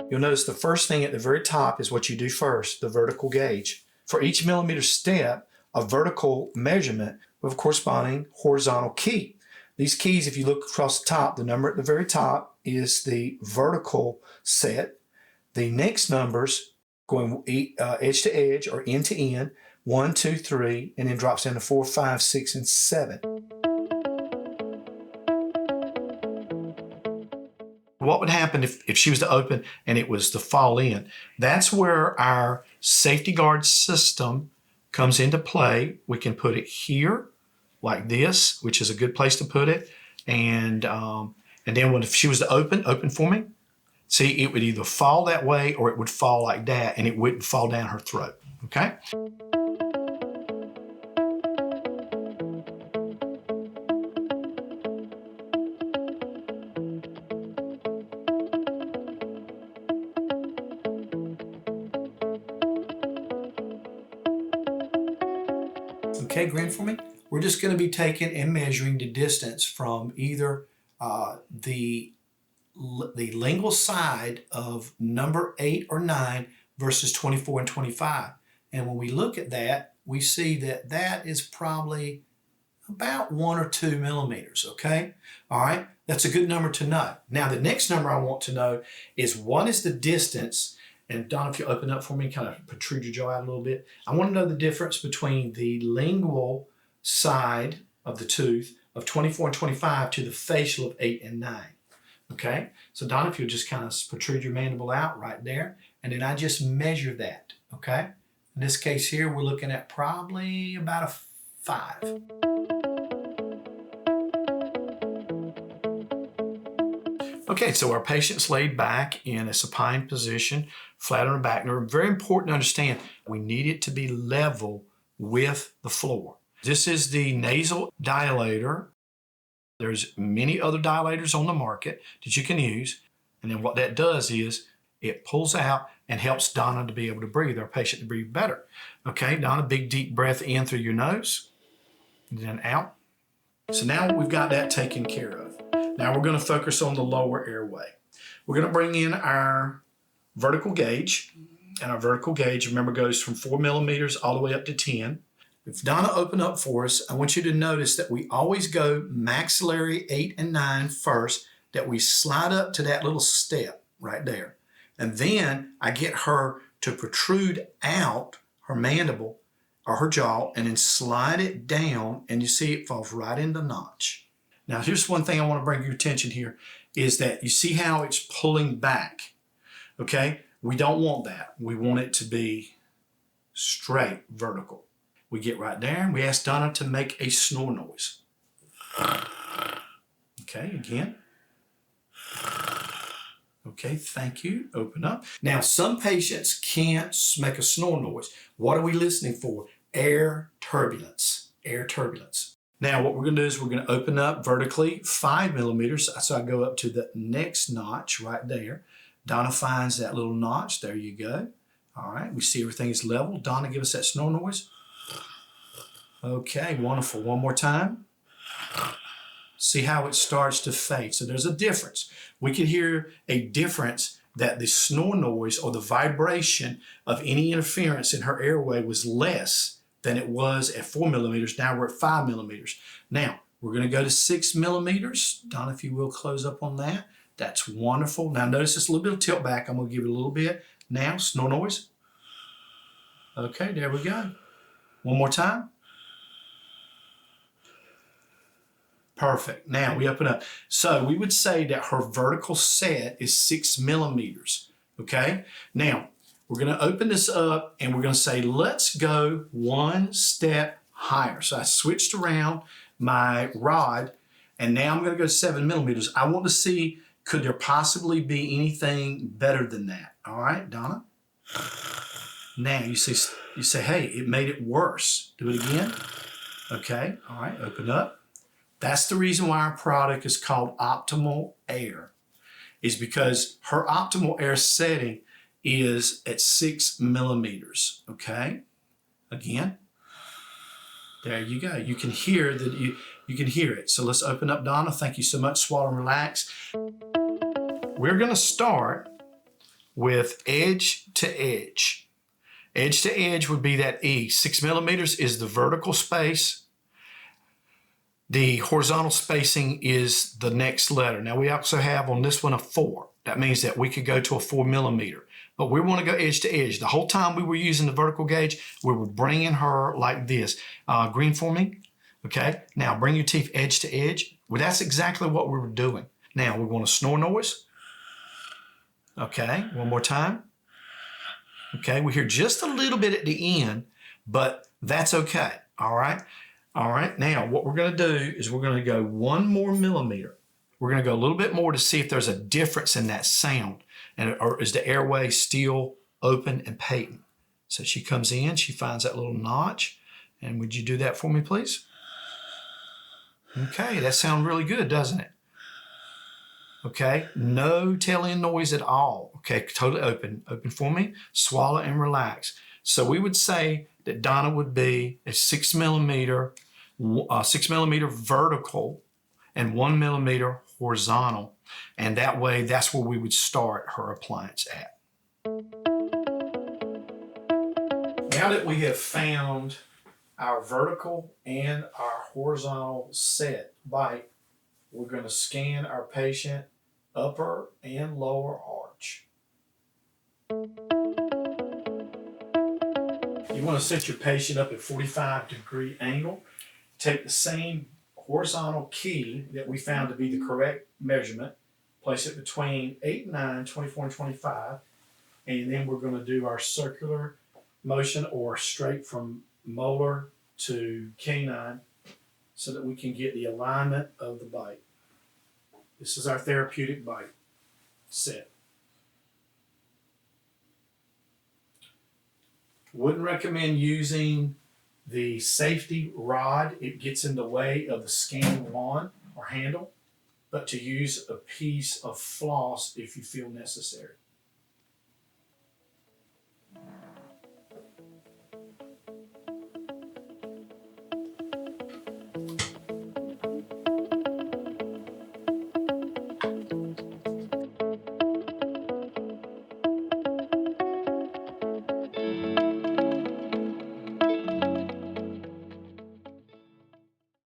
you'll notice the first thing at the very top is what you do first, the vertical gauge. For each millimeter step of vertical measurement, we have a corresponding horizontal key. These keys, if you look across the top, the number at the very top is the vertical set. The next numbers going edge to edge or end to end, 1, 2, 3, and then drops down to 4, 5, 6, and 7. What would happen if she was to open and it was to fall in? That's where our safety guard system comes into play. We can put it here like this, which is a good place to put it. And then if she was to open for me, see, it would either fall that way or it would fall like that, and it wouldn't fall down her throat, okay? Okay, grin for me. We're just going to be taking and measuring the distance from either the lingual side of number 8 or 9 versus 24 and 25. And when we look at that, we see that that is probably about 1 or 2 millimeters, okay? All right, that's a good number to know. Now, the next number I want to know is what is the distance, and Don, if you open up for me, kind of protrude your jaw out a little bit. I want to know the difference between the lingual side of the tooth of 24 and 25 to the facial of 8 and 9. Okay, so Don, if you'll just kind of protrude your mandible out right there, and then I just measure that, okay? In this case here, we're looking at probably about a 5. Okay, so our patient's laid back in a supine position, flat on her back. Now, very important to understand, we need it to be level with the floor. This is the nasal dilator. There's many other dilators on the market that you can use. And then what that does is it pulls out and helps Donna to be able to breathe, our patient to breathe better. Okay, Donna, big deep breath in through your nose and then out. So now we've got that taken care of. Now we're going to focus on the lower airway. We're going to bring in our vertical gauge. And our vertical gauge, remember, goes from 4 millimeters all the way up to 10. If Donna open up for us, I want you to notice that we always go maxillary 8 and 9 first, that we slide up to that little step right there. And then I get her to protrude out her mandible or her jaw and then slide it down, and you see it falls right in the notch. Now here's one thing I want to bring your attention here is that you see how it's pulling back, okay? We don't want that. We want it to be straight vertical. We get right there and we ask Donna to make a snore noise. Okay, again. Okay, thank you. Open up. Now, some patients can't make a snore noise. What are we listening for? Air turbulence. Air turbulence. Now, what we're going to do is we're going to open up vertically 5 millimeters. So I go up to the next notch right there. Donna finds that little notch. There you go. All right, we see everything is level. Donna, give us that snore noise. Okay, wonderful. One more time. See how it starts to fade. So there's a difference. We can hear a difference that the snore noise or the vibration of any interference in her airway was less than it was at 4 millimeters. Now we're at 5 millimeters. Now we're going to go to 6 millimeters. Donna, if you will, close up on that. That's wonderful. Now notice it's a little bit of tilt back. I'm going to give it a little bit. Now, snore noise. Okay, there we go. One more time. Perfect. Now we open up. So we would say that her vertical set is 6 millimeters. Okay. Now we're going to open this up and we're going to say, let's go one step higher. So I switched around my rod and now I'm going to go 7 millimeters. I want to see, could there possibly be anything better than that? All right, Donna. Now you say, hey, it made it worse. Do it again. Okay. All right. Open up. That's the reason why our product is called Optimal Air, is because her optimal air setting is at 6 millimeters, okay? Again, there you go. You can hear that you can hear it. So let's open up, Donna. Thank you so much. Swallow and relax. We're going to start with edge to edge. Edge to edge would be that E. 6 millimeters is the vertical space. The horizontal spacing is the next letter. Now we also have on this one a 4. That means that we could go to a 4 millimeter. But we want to go edge to edge. The whole time we were using the vertical gauge, we were bringing her like this. Green for me. Okay. Now bring your teeth edge to edge. Well, that's exactly what we were doing. Now we want a snore noise. Okay. One more time. Okay. We hear just a little bit at the end, but that's okay. All right. All right. Now what we're going to do is we're going to go 1 more millimeter. We're going to go a little bit more to see if there's a difference in that sound. Or is the airway still open and patent? So she comes in, she finds that little notch. And would you do that for me, please? Okay, that sounds really good, doesn't it? Okay, no tail end noise at all. Okay, totally open. Open for me. Swallow and relax. So we would say that Donna would be a 6 millimeter vertical and 1 millimeter horizontal. And that way, that's where we would start her appliance at. Now that we have found our vertical and our horizontal set bite, we're going to scan our patient upper and lower arch. You want to set your patient up at 45-degree angle. Take the same horizontal key that we found to be the correct measurement, place it between 8 and 9, 24 and 25, and then we're going to do our circular motion or straight from molar to canine so that we can get the alignment of the bite. This is our therapeutic bite set. Wouldn't recommend using the safety rod. It gets in the way of the scanning wand or handle, but to use a piece of floss if you feel necessary.